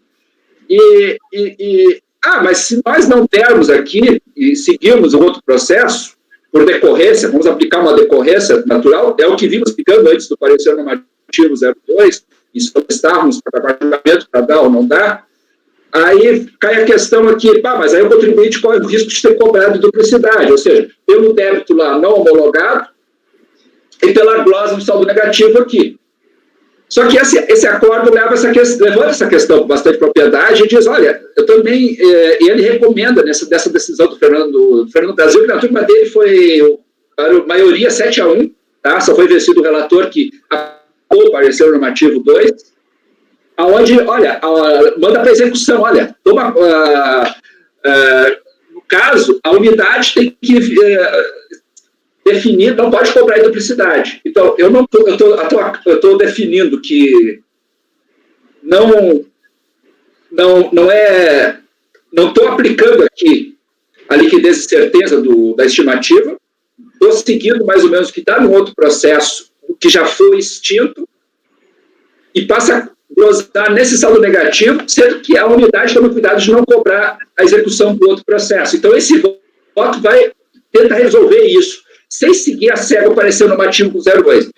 Mas se nós não dermos aqui e seguirmos o outro processo, por decorrência, vamos aplicar uma decorrência natural, é o que vimos explicando antes do parecer normativo 02, e solicitávamos para julgamento para dar ou não dar, aí cai a questão aqui, mas aí o contribuinte corre o risco de ser cobrado de duplicidade, ou seja, pelo débito lá não homologado e pela glosa do saldo negativo aqui. Só que esse acordo levanta essa questão com bastante propriedade e diz, olha, eu também, ele recomenda dessa decisão do Fernando Brasil, que na turma dele foi, a maioria 7-1, tá? Só foi vencido o relator que o parecer normativo 2, aonde, olha, manda para execução, olha, no caso, a unidade tem que definir, não pode cobrar em duplicidade. Então, eu estou definindo que não estou aplicando aqui a liquidez e certeza da estimativa, estou seguindo mais ou menos o que está no outro processo, que já foi extinto e passa a glosar nesse saldo negativo, sendo que a unidade toma cuidado de não cobrar a execução do outro processo. Então, esse voto vai tentar resolver isso, sem seguir a cega o parecer normativo 02.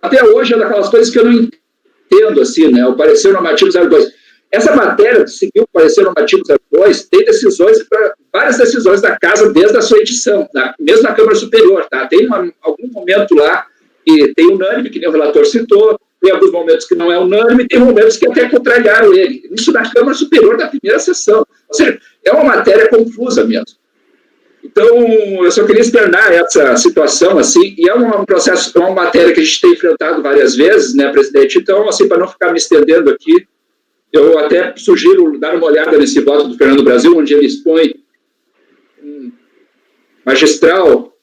Até hoje é daquelas coisas que eu não entendo, assim, né? O parecer normativo 02. Essa matéria de seguir o parecer normativo 02 tem decisões, várias decisões da Casa desde a sua edição, mesmo na Câmara Superior, tá? Tem algum momento lá que tem unânime, que nem o relator citou, tem alguns momentos que não é unânime, tem momentos que até contrariaram ele. Isso na Câmara Superior da primeira sessão. Ou seja, é uma matéria confusa mesmo. Então, eu só queria externar essa situação, assim, e é um processo, é uma matéria que a gente tem enfrentado várias vezes, né, presidente? Então, assim, para não ficar me estendendo aqui, eu até sugiro dar uma olhada nesse voto do Fernando Brasil, onde ele expõe magistral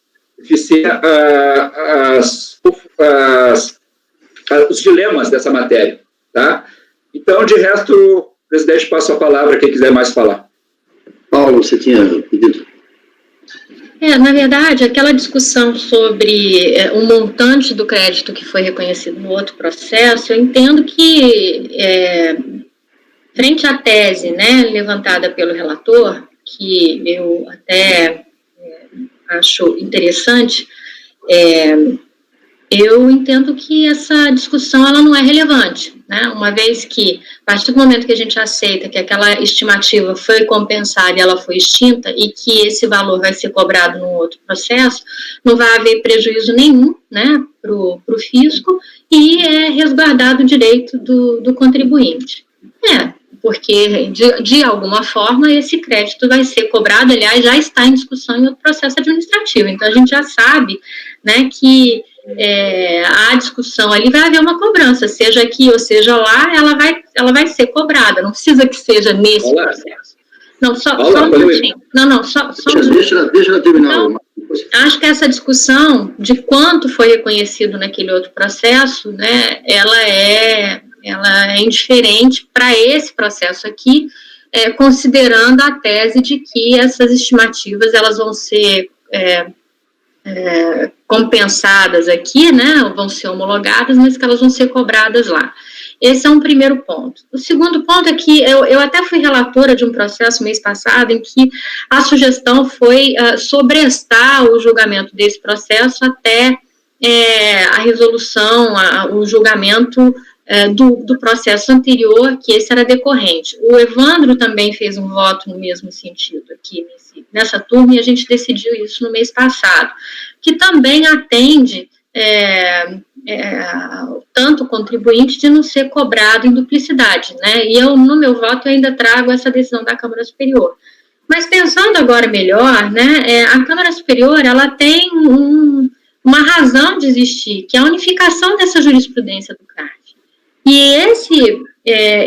os dilemas dessa matéria, tá? Então, de resto, presidente, passo a palavra a quem quiser mais falar. Paulo, você tinha pedido? Na verdade, aquela discussão sobre o montante do crédito que foi reconhecido no outro processo, eu entendo que, frente à tese, né, levantada pelo relator, que eu até acho interessante, eu entendo que essa discussão ela não é relevante, né? Uma vez que, a partir do momento que a gente aceita que aquela estimativa foi compensada e ela foi extinta e que esse valor vai ser cobrado no outro processo, não vai haver prejuízo nenhum, né, para o fisco e é resguardado o direito do contribuinte. Porque, de alguma forma, esse crédito vai ser cobrado, aliás, já está em discussão em outro processo administrativo. Então, a gente já sabe, né, que a discussão ali vai haver uma cobrança, seja aqui ou seja lá, ela vai ser cobrada, não precisa que seja nesse processo. Não, só um minutinho. Deixa ela terminar. Então, acho que essa discussão de quanto foi reconhecido naquele outro processo, né, ela é indiferente para esse processo aqui, considerando a tese de que essas estimativas elas vão ser compensadas aqui, né, vão ser homologadas, mas que elas vão ser cobradas lá. Esse é um primeiro ponto. O segundo ponto é que eu até fui relatora de um processo mês passado em que a sugestão foi sobrestar o julgamento desse processo até a resolução, o julgamento do processo anterior, que esse era decorrente. O Evandro também fez um voto no mesmo sentido aqui nessa turma, e a gente decidiu isso no mês passado, que também atende tanto o contribuinte de não ser cobrado em duplicidade, né? E no meu voto, eu ainda trago essa decisão da Câmara Superior. Mas pensando agora melhor, né, a Câmara Superior, ela tem uma razão de existir, que é a unificação dessa jurisprudência do CARF. E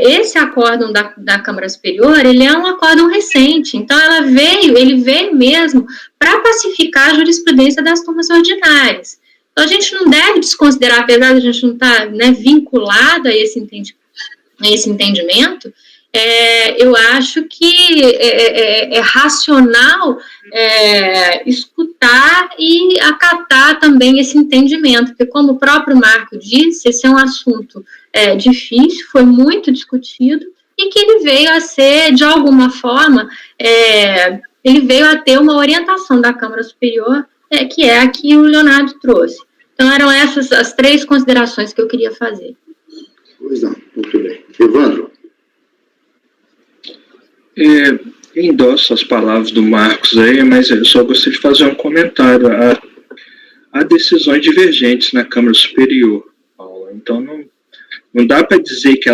esse acórdão da Câmara Superior, ele é um acórdão recente, então ele veio mesmo para pacificar a jurisprudência das turmas ordinárias. Então, a gente não deve desconsiderar, apesar de a gente não estar, né, vinculado a esse entendimento, eu acho que é racional escutar e acatar também esse entendimento, porque, como o próprio Marco disse, esse é um assunto difícil, foi muito discutido, e que ele veio a ser, de alguma forma, ele veio a ter uma orientação da Câmara Superior, que é a que o Leonardo trouxe. Então, eram essas as três considerações que eu queria fazer. Pois não, muito bem. Evandro? Endosso as palavras do Marcos aí, mas eu só gostaria de fazer um comentário. Há decisões divergentes na Câmara Superior, Paula. Então, não dá para dizer que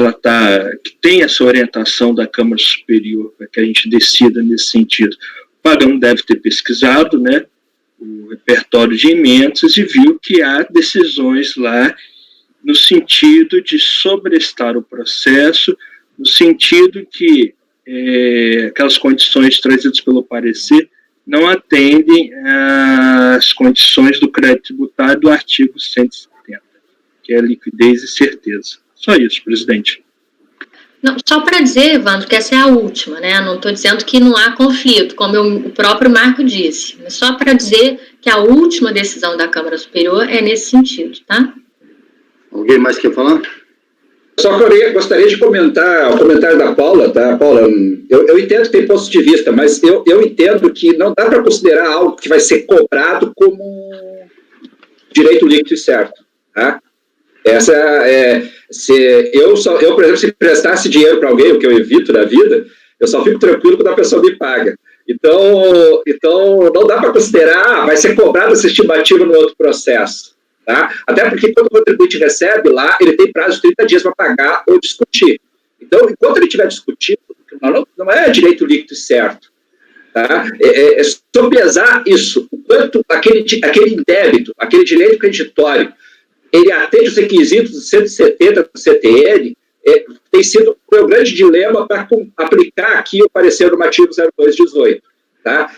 que tem essa orientação da Câmara Superior para que a gente decida nesse sentido. O Pagão deve ter pesquisado, né, o repertório de emendas e viu que há decisões lá no sentido de sobrestar o processo, no sentido que aquelas condições trazidas pelo parecer não atendem às condições do crédito tributário do artigo 170, que é liquidez e certeza. Só isso, presidente. Não, só para dizer, Evandro, que essa é a última, né? Não estou dizendo que não há conflito, como o próprio Marco disse, mas só para dizer que a última decisão da Câmara Superior é nesse sentido, tá? Alguém mais quer falar? Só que eu gostaria de comentar o comentário da Paula, tá? Paula, eu entendo que tem pontos de vista, mas eu entendo que não dá para considerar algo que vai ser cobrado como direito líquido e certo, tá? Essa eu, por exemplo, se prestasse dinheiro para alguém, o que eu evito da vida, eu só fico tranquilo quando a pessoa me paga. Então não dá para considerar, vai ser cobrado essa estimativa no outro processo. Tá? Até porque quando o contribuinte recebe lá, ele tem prazo de 30 dias para pagar ou discutir. Então, enquanto ele estiver discutindo, não é direito líquido e certo. Tá? É só pesar isso, o quanto aquele débito, aquele direito creditório, ele atende os requisitos do 170 do CTN, tem sido o meu grande dilema para aplicar aqui o parecer normativo 0218. Tá?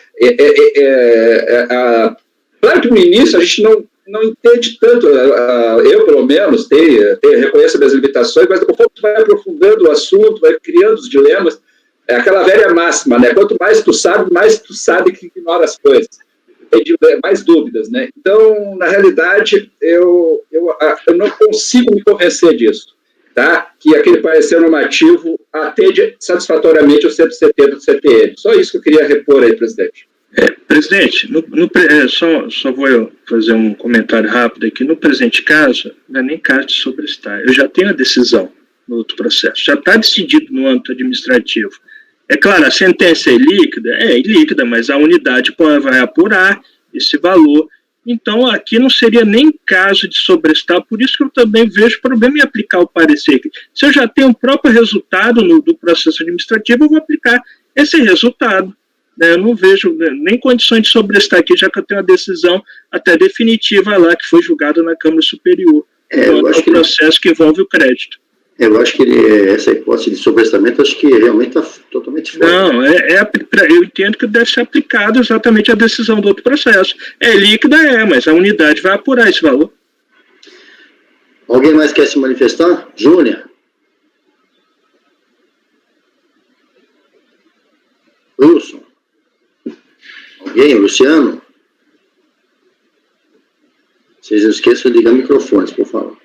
Claro que no início a gente não entende tanto, eu pelo menos reconheço minhas limitações, mas depois tu vai aprofundando o assunto, vai criando os dilemas, é aquela velha máxima, né? Quanto mais tu sabe que ignora as coisas, tem mais dúvidas, né? Então, na realidade, eu não consigo me convencer disso, tá? Que aquele parecer normativo atende satisfatoriamente o 170 do CTN. Só isso que eu queria repor aí, presidente. Presidente, só vou fazer um comentário rápido aqui. No presente caso, não é nem caso de sobrestar. Eu já tenho a decisão no outro processo. Já está decidido no âmbito administrativo. É claro, a sentença é ilíquida, mas a unidade vai apurar esse valor. Então, aqui não seria nem caso de sobrestar, por isso que eu também vejo problema em aplicar o parecer. Se eu já tenho o próprio resultado do processo administrativo, eu vou aplicar esse resultado. Eu não vejo nem condições de sobrestar aqui, já que eu tenho a decisão até definitiva lá, que foi julgada na Câmara Superior. Então, é um processo que envolve o crédito. Eu acho que essa hipótese de sobrestamento, acho que realmente está totalmente fora. Não, eu entendo que deve ser aplicado exatamente a decisão do outro processo. É líquida, mas a unidade vai apurar esse valor. Alguém mais quer se manifestar? Júnior? Wilson? Alguém? Luciano? Vocês não esqueçam de ligar microfones, por favor.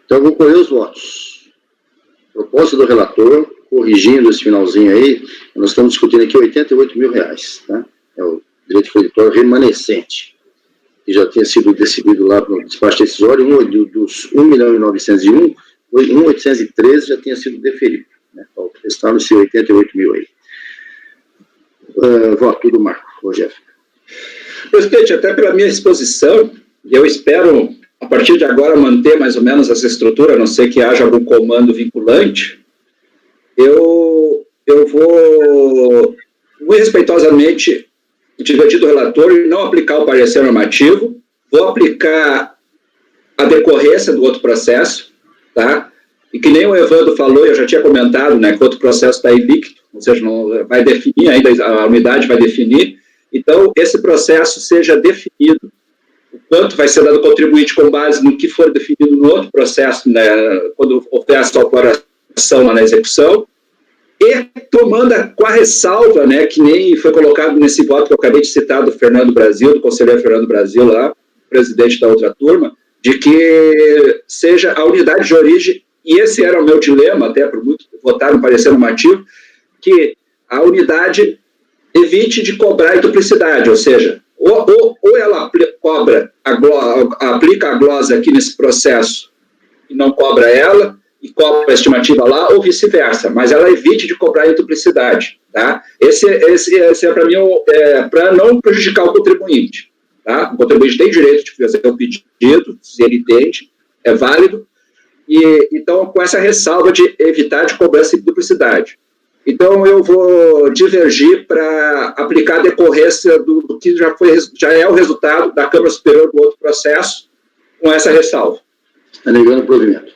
Então, eu vou correr os votos. Proposta do relator, corrigindo esse finalzinho aí, nós estamos discutindo aqui R$88 mil, tá? É o direito creditório remanescente, que já tinha sido decidido lá no despacho decisório, dos 1.901.000, 1.813 já tinha sido deferido, né? Estavam esses 88 mil aí. Voto do Marco, Rogério. Presidente, até pela minha exposição, eu espero, a partir de agora, manter mais ou menos essa estrutura, a não ser que haja algum comando vinculante, eu vou, muito respeitosamente, divertir do relator e não aplicar o parecer normativo, vou aplicar a decorrência do outro processo, tá? E que nem o Evandro falou, eu já tinha comentado, né, que o outro processo está ilíquido, ou seja, não vai definir ainda, a unidade vai definir, então esse processo seja definido, o quanto vai ser dado contribuinte com base no que for definido no outro processo, né, quando houver essa operação lá na execução, e tomando com a ressalva, né, que nem foi colocado nesse voto que eu acabei de citar do Fernando Brasil, do conselheiro Fernando Brasil lá, presidente da outra turma, de que seja a unidade de origem, e esse era o meu dilema, até por muito votar no parecer normativo, que a unidade evite de cobrar em duplicidade, ou seja, ou ela aplica a glosa aqui nesse processo e não cobra ela, e cobra a estimativa lá, ou vice-versa, mas ela evite de cobrar em duplicidade, tá? Esse é para mim, para não prejudicar o contribuinte, tá? O contribuinte tem direito de fazer o pedido, se ele entende, é válido, e então com essa ressalva de evitar de cobrança em duplicidade. Então, eu vou divergir para aplicar a decorrência do que já é o resultado da Câmara Superior do outro processo, com essa ressalva. Está negando o provimento.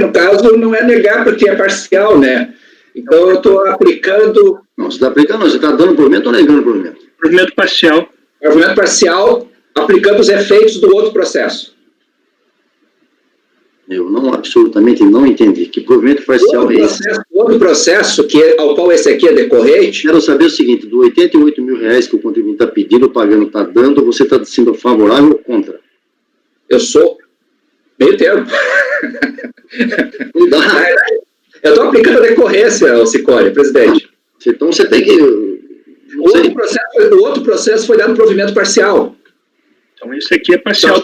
No caso, não é negar, porque é parcial, né? Então, eu estou aplicando... Não, você está aplicando, não, você está dando provimento ou negando provimento? Provimento parcial. Provimento parcial, aplicando os efeitos do outro processo. Eu absolutamente não entendi. Que provimento parcial é esse? O outro processo, ao qual esse aqui é decorrente... Quero saber o seguinte, do 88 mil reais que o contribuinte está pedindo, pagando, está dando, você está sendo favorável ou contra? Eu sou meio termo. Não dá. Eu estou aplicando a decorrência, ao Sicória, presidente. Então você tem que... O outro processo foi dado provimento parcial. Então isso aqui é parcial. Só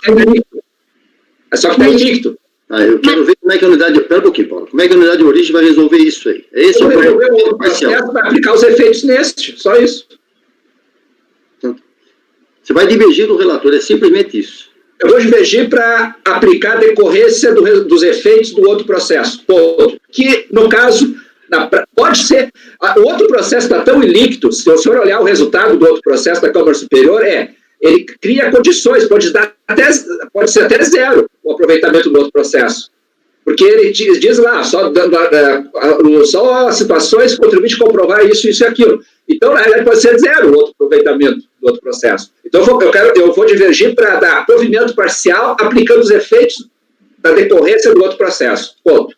que está invicto. Eu quero ver como é que a unidade... Pera um pouquinho, Paulo. Como é que a unidade de origem vai resolver isso aí? Esse é o provimento parcial. Vai aplicar os efeitos neste, só isso. Você vai divergir do relator, é simplesmente isso. Eu vou divergir para aplicar a decorrência dos efeitos do outro processo. Que, no caso, pode ser... O outro processo está tão ilíquido, se o senhor olhar o resultado do outro processo da Câmara Superior, ele cria condições, pode ser até zero o aproveitamento do outro processo. Porque ele diz lá, só situações que contribuem a comprovar isso, isso e aquilo. Então, na realidade, pode ser zero o outro aproveitamento do outro processo. Então, eu vou divergir para dar provimento parcial aplicando os efeitos da decorrência do outro processo. Ponto.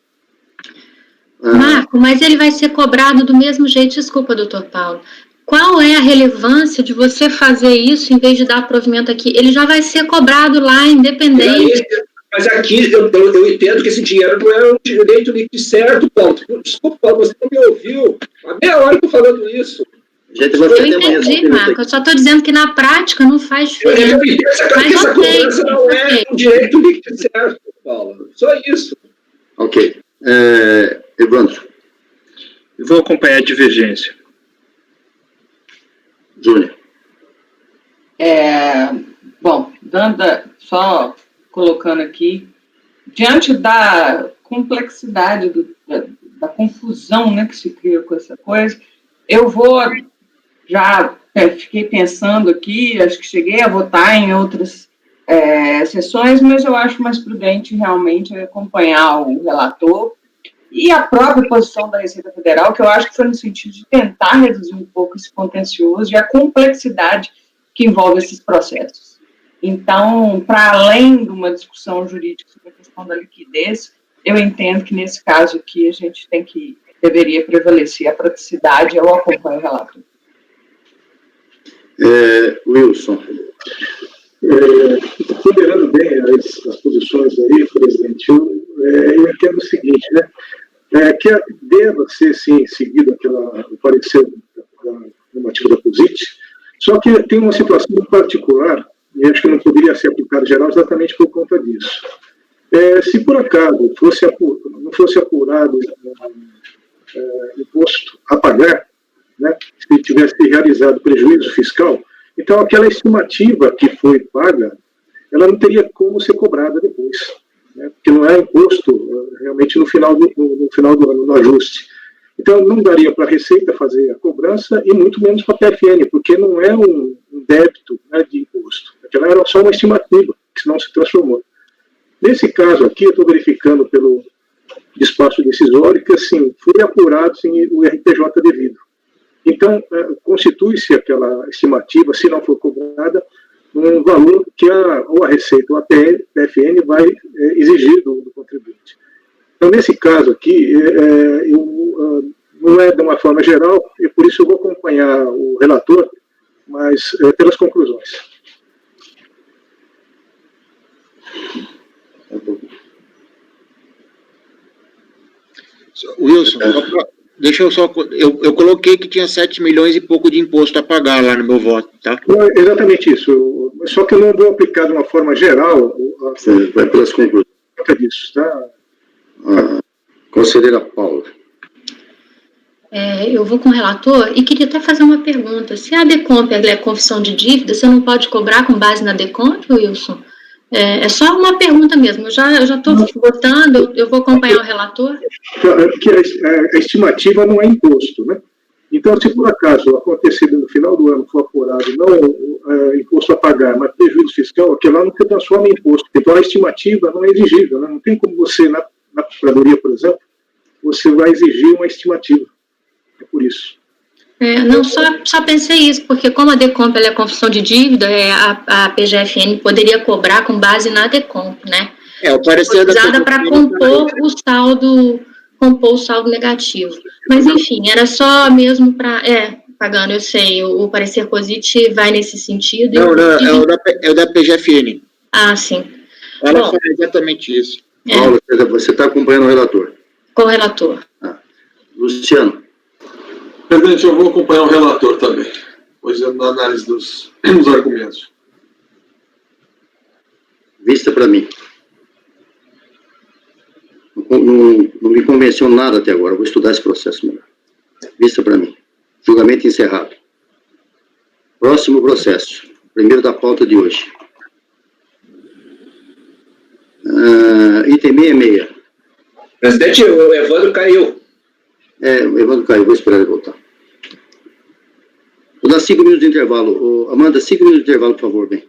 Marco, mas ele vai ser cobrado do mesmo jeito, desculpa, doutor Paulo. Qual é a relevância de você fazer isso em vez de dar provimento aqui? Ele já vai ser cobrado lá, independente. Mas aqui eu entendo que esse dinheiro não é um direito líquido certo, ponto. Desculpa, Paulo, você não me ouviu. Há meia hora eu estou falando isso. Gente, eu entendi, Marco. Eu só estou dizendo que na prática não faz diferença. Eu entendo que essa cobrança não é um direito líquido certo, Paulo. Só isso. Ok. Evandro. Eu vou acompanhar a divergência. Júnior. Bom, só colocando aqui, diante da complexidade, da confusão, né, que se cria com essa coisa, eu fiquei pensando aqui, acho que cheguei a votar em outras sessões, mas eu acho mais prudente realmente acompanhar o relator e a própria posição da Receita Federal, que eu acho que foi no sentido de tentar reduzir um pouco esse contencioso e a complexidade que envolve esses processos. Então, para além de uma discussão jurídica sobre a questão da liquidez, eu entendo que nesse caso aqui a gente deveria prevalecer a praticidade. Eu acompanho o relator. Wilson. Ponderando bem as posições aí, presidente, eu entendo o seguinte, né? Que deva ser, sim, seguido o parecer normativo da POSIT, só que tem uma situação particular, e acho que não poderia ser aplicado geral exatamente por conta disso. Se por acaso não fosse apurado imposto a pagar, né, se tivesse realizado prejuízo fiscal, então aquela estimativa que foi paga, ela não teria como ser cobrada depois, né, porque não é imposto realmente no final do ano, no ajuste. Então não daria para a Receita fazer a cobrança e muito menos para a PFN, porque não é um débito, né, de imposto. Aquela era só uma estimativa, que não se transformou. Nesse caso aqui, eu estou verificando pelo despacho decisório que, assim, foi apurado sem o RPJ devido. Então, constitui-se aquela estimativa, se não for cobrada, um valor que ou a Receita ou a PFN vai exigir do contribuinte. Então, nesse caso aqui, não é de uma forma geral, e por isso eu vou acompanhar o relator, mas pelas conclusões. Wilson, deixa eu só... Eu coloquei que tinha 7 milhões e pouco de imposto a pagar lá no meu voto, tá? Não, exatamente isso. Só que eu não vou aplicar de uma forma geral... Você vai pelas conclusões. Disso, tá? Conselheira Paula. Eu vou com o relator e queria até fazer uma pergunta. Se a DECOMP é confissão de dívida, você não pode cobrar com base na DECOMP, Wilson? É só uma pergunta mesmo. Eu já estou votando, eu vou acompanhar o relator. Porque a estimativa não é imposto, né? Então, se por acaso acontecer no final do ano for apurado não imposto a pagar, mas prejuízo fiscal, aquilo lá não se transforma em imposto. Então, a estimativa não é exigível, né? Não tem como você, na Procuradoria, por exemplo, você vai exigir uma estimativa. É por isso. Não, só pensei isso, porque como a DECOMP é confissão de dívida, a PGFN poderia cobrar com base na DECOMP, né? O parecer da usada para compor o saldo negativo. Mas, enfim, era só mesmo para... pagando, eu sei, o parecer POSIT vai nesse sentido. Não, é o da PGFN. Ah, sim. Ela Bom. fala exatamente isso. Paula, você está acompanhando o relator. Correlator. Luciano. Presidente, eu vou acompanhar o relator também, na análise dos argumentos. Vista para mim. Não me convenceu nada até agora. Vou estudar esse processo melhor. Vista para mim. Julgamento encerrado. Próximo processo. Primeiro da pauta de hoje. Item 66. Presidente, o Evandro caiu. O Evandro caiu. Vou esperar ele voltar. Vou dar 5 minutos de intervalo. Amanda, 5 minutos de intervalo, por favor, bem.